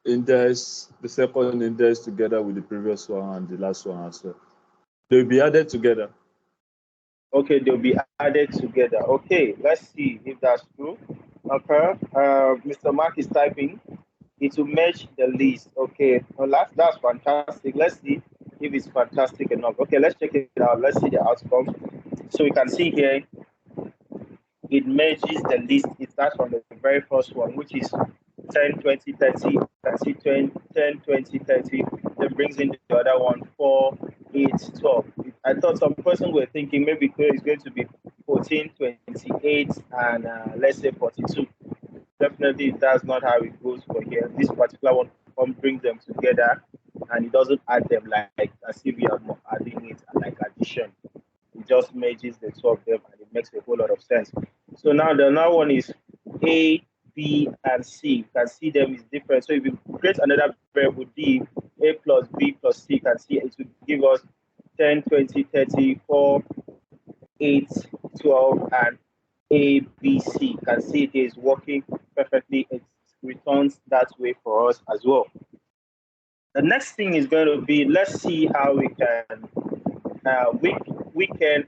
index, the second index together with the previous one and the last one as well. They'll be added together. Okay, they'll be added together. Okay, let's see if that's true. Okay, Mr. Mark is typing. It will match the list. Okay, well, that's fantastic. Let's see if it's fantastic enough. Okay, let's check it out. Let's see the outcome. So we can see here, it merges the list. It starts from the very first one, which is 10, 20, 30. You can see 10, 20, 30. Then brings in the other one, 4, 8, 12. I thought some person were thinking maybe it's going to be 14, 28, and let's say 42. Definitely, that's not how it goes for here. This particular one brings them together, and it doesn't add them like as if you are adding it like addition. It just merges the two of them, and it makes a whole lot of sense. So now the another one is A, B, and C. You can see them is different. So if you create another variable D, A plus B plus C, you can see it will give us 10, 20, 30, 4, 8, 12, and A, B, C. You can see it is working perfectly. It returns that way for us as well. The next thing is going to be, let's see how we can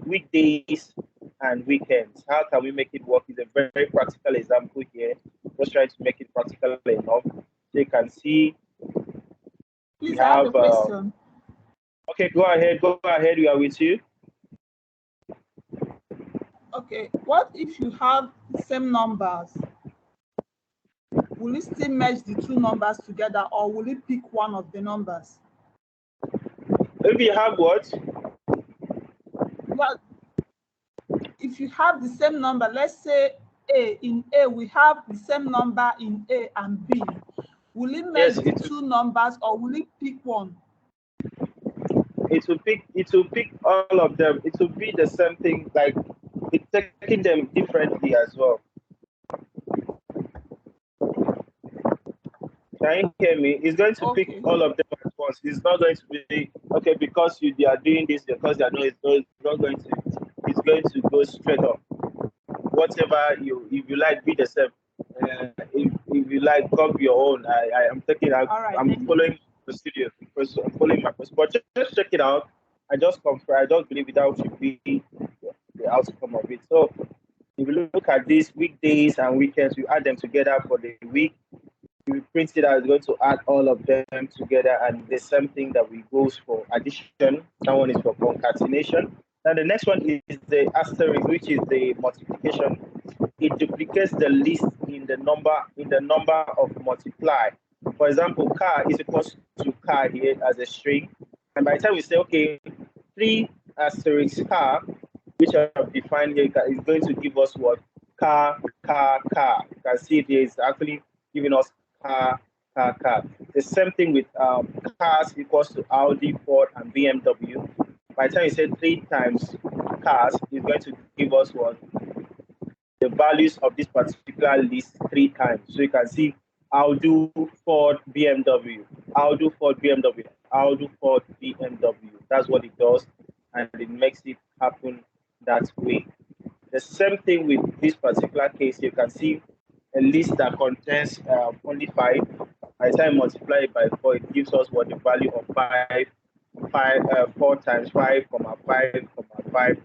weekdays and weekends. How can we make it work? Is a very practical example here. Just trying to make it practical enough so you can see. Please, I have a question. Okay, go ahead. We are with you. Okay, what if you have the same numbers? Will it still merge the two numbers together, or will it pick one of the numbers? If you have what? Well, if you have the same number, let's say in A, we have the same number in A and B. Will it merge the two numbers, or will it pick one? It will pick all of them. It will be the same thing, like it's taking them differently as well. Can you hear me? It's going to pick all of them at once. It's not going to be okay because they are doing this, because they are not. It's not going to. It's going to go straight up. Whatever if you like, be the same. If you like, copy your own. I am taking out. Right, I'm following the studio because I'm following my person. But just check it out. I just confirm. I don't believe that should be the outcome of it. So if you look at these weekdays and weekends, you add them together for the week. We print it out, it's going to add all of them together, and the same thing that we goes for addition. That one is for concatenation. And the next one is the asterisk, which is the multiplication. It duplicates the list in the number of multiply. For example, car is equals to car here as a string. And by the time we say, okay, 3 asterisk car, which I have defined here, is going to give us what? Car. You can see it here is actually giving us car. The same thing with cars equals to Audi, Ford, and BMW. By the time you say 3 times cars, it's going to give us what? The values of this particular list 3 times. So you can see Audi, Ford, BMW, Audi, Ford, BMW, Audi, Ford, BMW. That's what it does, and it makes it happen that way. The same thing with this particular case. You can see a list that contains only 5. By the time multiply it by 4, it gives us what the value of 4 times 5, 5, 5,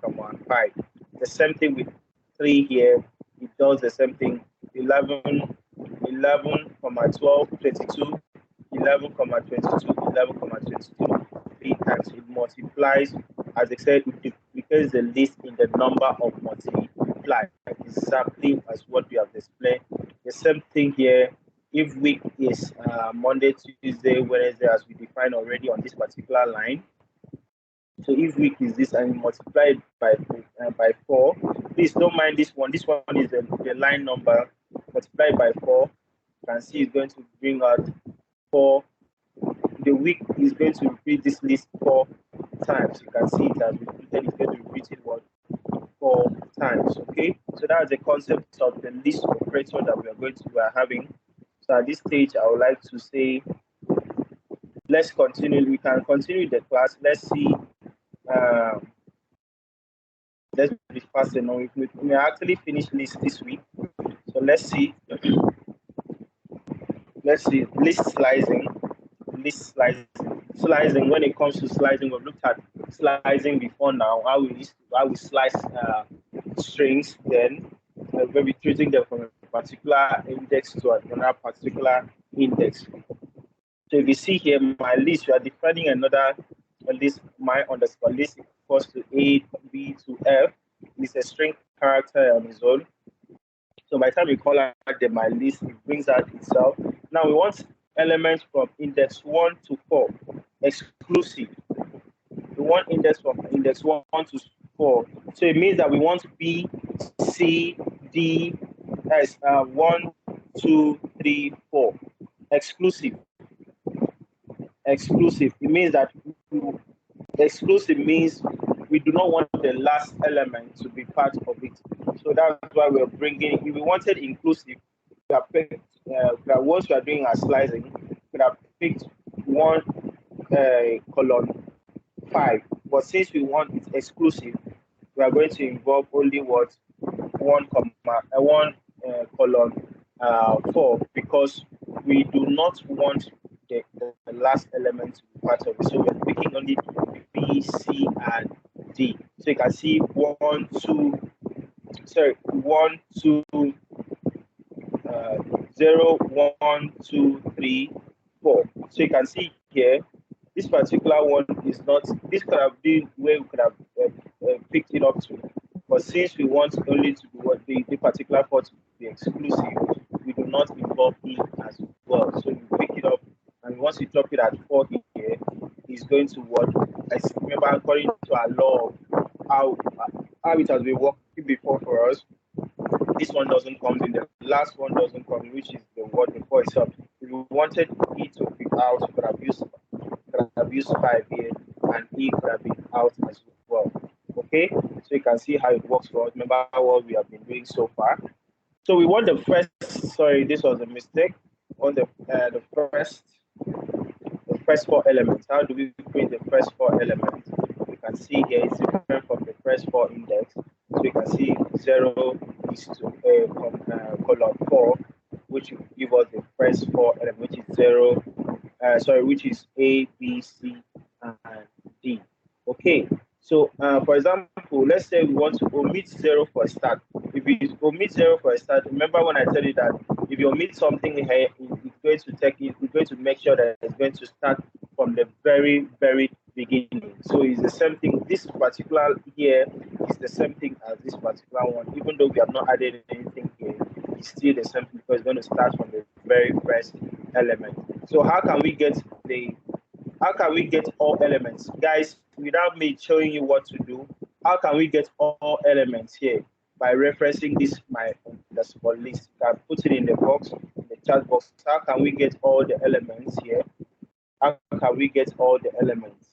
5. The same thing with 3 here. It does the same thing. 11, 12, 22, 11, 22, 11, 22. 3 times. It multiplies, as I said, it duplicates the list in the number of multiply, exactly as what we have displayed. The same thing here. If week is Monday, Tuesday, Wednesday, as we define already on this particular line, So if week is this and you multiply it by 4, please don't mind this one. This one is the line number. Multiply it by 4. You can see it's going to bring out 4. The week is going to repeat this list 4 times. You can see it has repeated. It's going to repeat it 4 times. Okay, so that's the concept of the list operator that we are having. So at this stage, I would like to say, let's continue. We can continue the class. Let's see. Let's be fast enough. We actually finish list this week. So let's see. Let's see. List slicing. Slicing. When it comes to slicing, we've looked at slicing before now. How we slice strings. Then we'll be treating them from a particular index to another particular index. So if you see here, my list, we are defining another list. My underscore list equals to A, B to F. It's a string character on its own. So by the time we call out the my list, it brings out itself. Now we want elements from index 1 to 4, exclusive. We want index from index 1 to 4. So it means that we want B, C, D, as 1, 2, 3, 4, exclusive. Exclusive. It means that exclusive means we do not want the last element to be part of it. So that's why we're bringing. If we wanted inclusive, we have picked. Once we are doing our slicing, we have picked 1 column 5. But since we want it exclusive, we are going to involve only what 1 column 4, because we do not want the last element to be part of it. So we're picking only B, C, and D. So you can see 1, 2, 0, 1, 2, 3, 4. So you can see here, this particular one is not, this could have been where we could have picked it up to. But since we want only to do what the particular part to be exclusive, we do not involve it as well. So you pick it up, and once you drop it at 4 here, it's going to work. I remember according to our law, how it has been working before for us. This one doesn't come in, the last one doesn't come in, which is the word before itself. If we wanted E to be out, we could have used 5 here, and E could have been out as well. Okay, so you can see how it works for us. Remember what we have been doing so far. So we want the first. Sorry, this was a mistake. On the first 4 elements. How do we print the first 4 elements? You can see here it's different from the first 4 index. So you can see 0 is to column 4, which will give us the first 4 elements, which is 0. Which is A, B, C, and D. Okay. So, for example, let's say we want to omit 0 for a start. If you omit 0 for a start, remember when I tell you that if you omit something here, it's going to make sure that it's going to start from the very, very beginning. So it's the same thing. This particular here is the same thing as this particular one. Even though we have not added anything here, it's still the same thing because it's going to start from the very first element. So how can we get all elements? Guys, without me showing you what to do, how can we get all elements here? By referencing this my underscore list. You can put it in the box, in the chat box. How can we get all the elements here? How can we get all the elements?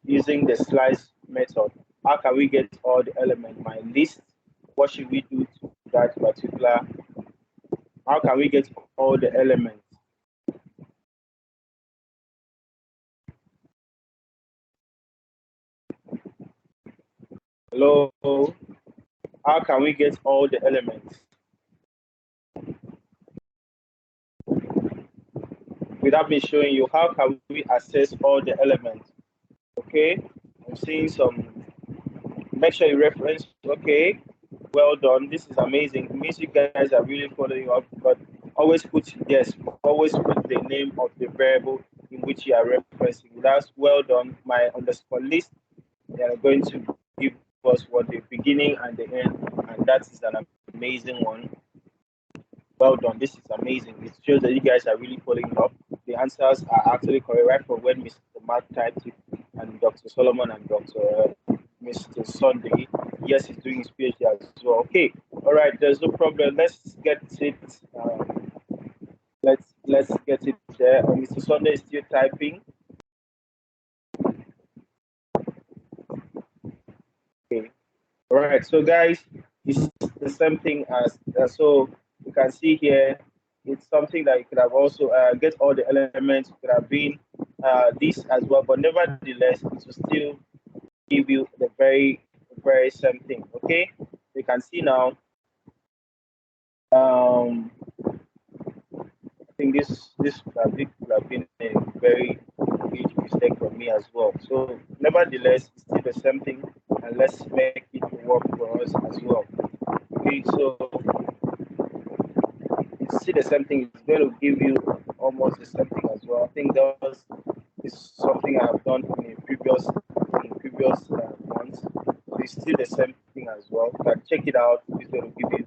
Using the slice method. How can we get all the elements? My list. What should we do to that particular? How can we get all the elements? Hello, how can we get all the elements? Without me showing you, how can we access all the elements? Okay, I'm seeing some, make sure you reference, okay, well done, this is amazing. It means you guys are really following up, but always put the name of the variable in which you are referencing. That's well done. My underscore list, they are going to give us what the beginning and the end, and that is an amazing one. Well done. This is amazing. It shows that you guys are really following up. The answers are actually correct, right from when Mr. Mark typed it and Dr. Solomon and Dr. Mr. Sunday. Yes, he's doing his PhD as well. Okay, all right, there's no problem. Let's get it. Let's get it there. Mr. Sunday is still typing. Okay. All right. So guys, it's the same thing as so you can see here. It's something that you could have also get all the elements. It could have been this as well, but nevertheless, it will still give you the very same thing. Okay. You can see now. I think this could have been a very huge mistake for me as well. So nevertheless, it's still the same thing, and let's make it work for us as well. Okay, so it's still the same thing. It's going to give you almost the same thing as well. I think that is something I have done in previous months. So it's still the same thing as well. You can check it out. It's going to give you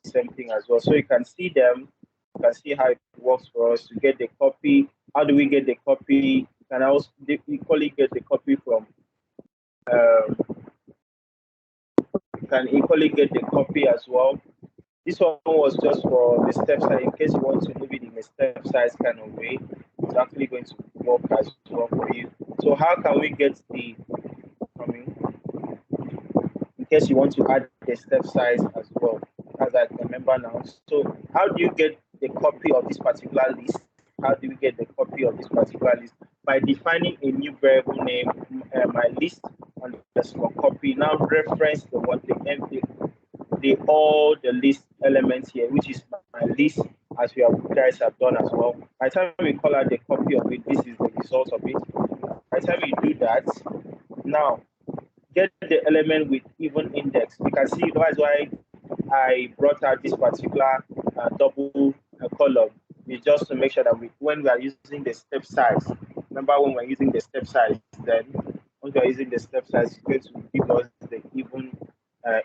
the same thing as well. So you can see them. You can see how it works for us to get the copy. How do we get the copy? You can also equally get the copy from. You can equally get the copy as well. This one was just for the step size in case you want to move it in a step size kind of way. It's actually going to work as well for you. So how can we get the coming? In case you want to add the step size as well, as I remember now. So how do you get the copy of this particular list? How do we get the copy of this particular list? By defining a new variable name, my list underscore copy. Now reference the what all the list elements here, which is my list, as we guys have done as well. By the time we call out the copy of it, this is the result of it. By the time we do that, now get the element with even index. You can see that's why I brought out this particular double column. It's just to make sure that when we are using the step size, remember when we're using the step size, then when we are using the step size, it's going to give us the even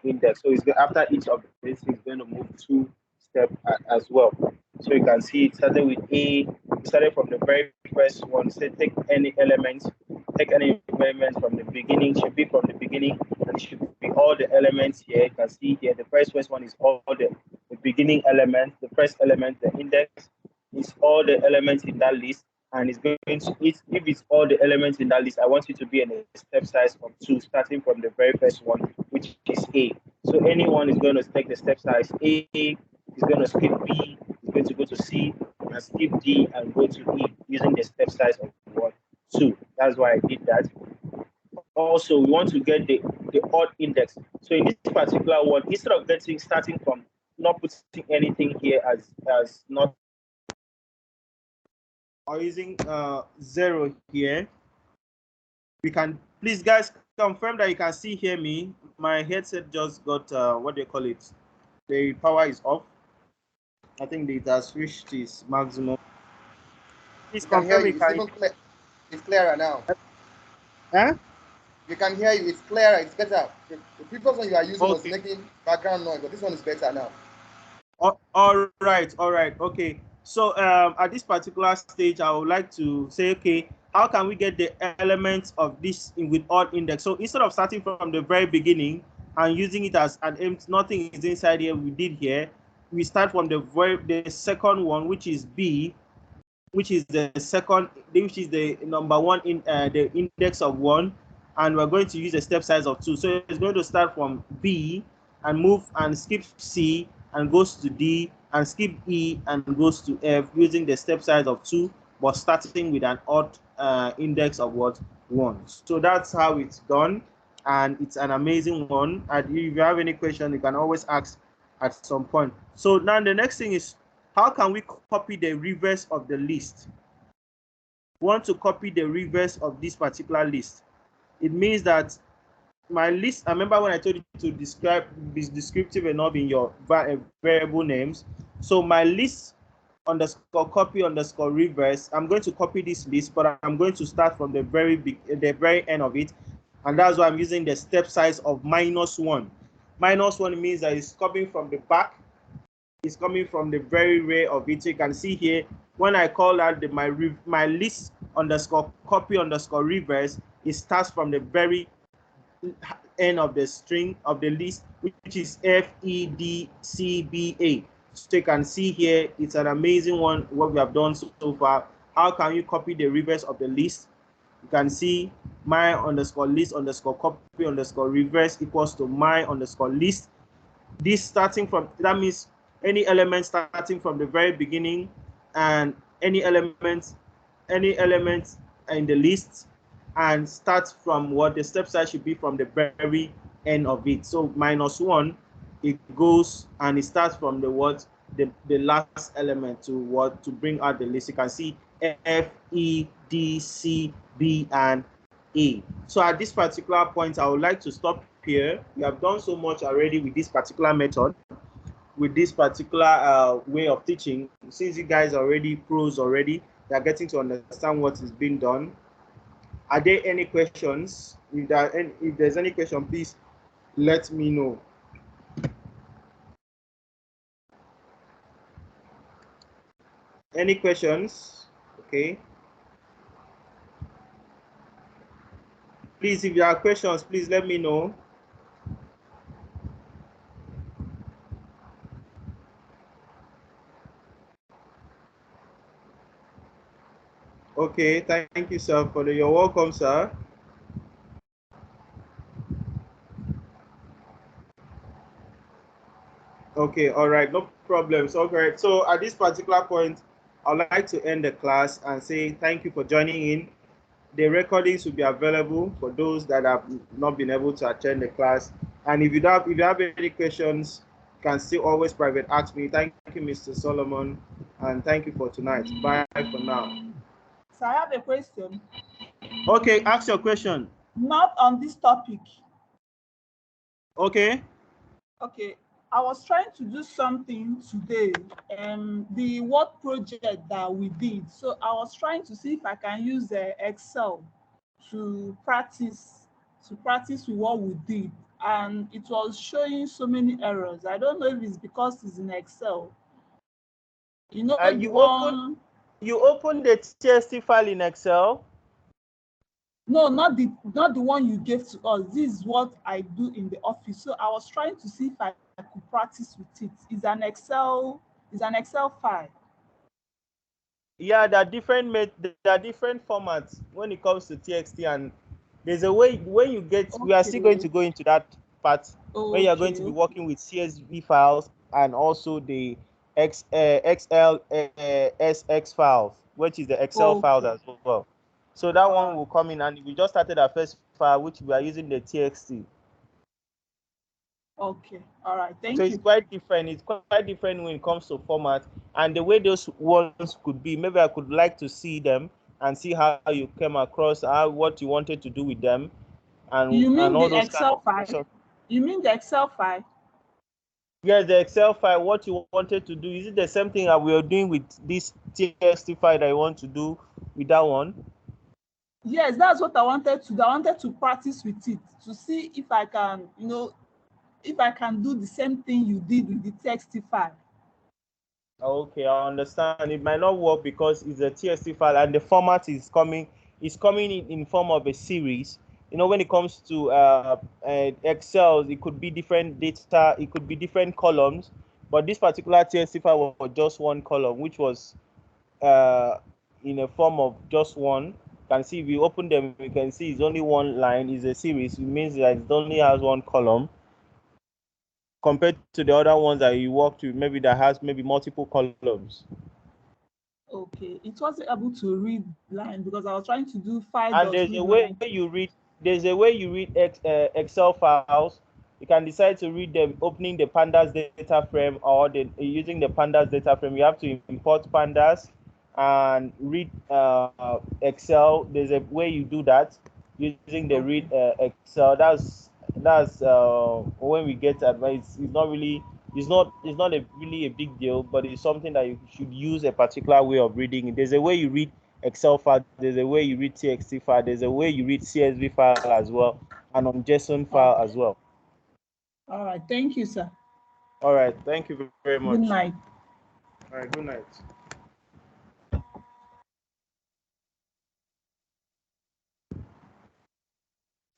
index. So it's after each of this, it's going to move 2 steps as well. So you can see it started with A. It started from the very first one. Say take any element from the beginning. Should be from the beginning, and it should be all the elements here. You can see here the first one is all the beginning element. The first element, the index, is all the elements in that list, and it's going to if it's all the elements in that list, I want you to be in a step size of 2, starting from the very first one, which is A. So anyone is going to take the step size A, is going to skip B, is going to go to C, and skip D and go to E using the step size of 1, 2. That's why I did that. Also, we want to get the odd index. So in this particular one, instead of starting from not putting anything here as not or using 0 here, we can please guys confirm that you can see hear me. My headset just got what do you call it? The power is off. I think it has reached its maximum. Please confirm you can. It's clearer now. Huh? You can hear you. It's clearer. It's better. The previous one you are using was making background noise, but this one is better now. All right. Okay. So at this particular stage, I would like to say, okay, how can we get the elements of this with odd index? So instead of starting from the very beginning and using it as an empty, nothing is inside here, we did here. We start from the second one, which is B, which is the second, which is the number one in the index of 1, and we're going to use a step size of 2. So it's going to start from B and move and skip C and goes to D and skip E and goes to F using the step size of 2, but starting with an odd index of 1. So that's how it's done, and it's an amazing one. And if you have any question, you can always ask at some point. So now the next thing is, how can we copy the reverse of the list? We want to copy the reverse of this particular list. It means that my list, I remember when I told you to describe this descriptive enough in your variable names. So my list underscore copy underscore reverse, I'm going to copy this list, but I'm going to start from the very end of it. And that's why I'm using the step size of -1. -1 means that it's coming from the back. It's coming from the very rear of it. So you can see here, when I call that my list underscore copy underscore reverse, it starts from the very end of the string of the list, which is FEDCBA. So you can see here, it's an amazing one, what we have done so far. How can you copy the reverse of the list? You can see my underscore list underscore copy underscore reverse equals to my underscore list. This starting from, that means any element starting from the very beginning, and any element in the list, and start from what the step size should be from the very end of it. So -1, it goes and it starts from the last element to bring out the list. You can see F, E, D, C, B, and A. So at this particular point, I would like to stop here. We have done so much already with this particular method, with this particular way of teaching. Since you guys are already pros already, they are getting to understand what is being done. Are there any questions? If there's any question, please let me know. Any questions? Okay. Please, if you have questions, please let me know. Okay, thank you, sir. You're welcome, sir. Okay, all right, no problems. Okay, so at this particular point, I'd like to end the class and say thank you for joining in. The recordings will be available for those that have not been able to attend the class. And if you have any questions, you can still always private ask me. Thank you, Mr. Solomon, and thank you for tonight. Bye for now. So I have a question. Okay, ask your question. Not on this topic. Okay. Okay. I was trying to do something today, the word project that we did. So I was trying to see if I can use Excel to practice with what we did, and it was showing so many errors. I don't know if it's because it's in Excel. You know, you open the TXT file in Excel. No, not the one you gave to us. This is what I do in the office. So I was trying to see if I could practice with it. It's an Excel file. Yeah, there are different formats when it comes to TXT, and there's a way when you get. Okay. We are still going to go into that part when you are going to be working with CSV files and also the XLSX files, which is the Excel files as well. So that one will come in, and we just started our first file, which we are using the TXT. Okay, all right, thank you. So it's quite different. It's quite different when it comes to format and the way those ones could be. Maybe I could like to see them and see how you came across, what you wanted to do with them, and you mean all the those Excel file? You mean the Excel file? Yes, the Excel file. What you wanted to do, is it the same thing that we are doing with this TXT file that you want to do with that one? Yes, that's what I wanted to do. I wanted to practice with it to see if I can, if I can do the same thing you did with the TXT file. Okay, I understand. It might not work because it's a TXT file and the format is coming in form of a series. When it comes to Excel, it could be different data, it could be different columns, but this particular TXT file was just one column, which was in a form of just one. You can see if you open them, you can see it's only one line. Is a series. It means that it only has one column, compared to the other ones that you worked with, maybe that has multiple columns. Okay, it wasn't able to read line because I was trying to do file. And there's a way you read. Excel files. You can decide to read them opening the pandas data frame or using the pandas data frame. You have to import pandas and read Excel. There's a way you do that using the read Excel. That's when we get advice. It's not really really a big deal, but it's something that you should use a particular way of reading. There's a way you read Excel file, there's a way you read TXT file, there's a way you read CSV file as well, and on JSON file as well. All right, thank you, sir. All right, thank you very much. Good night. All right, good night.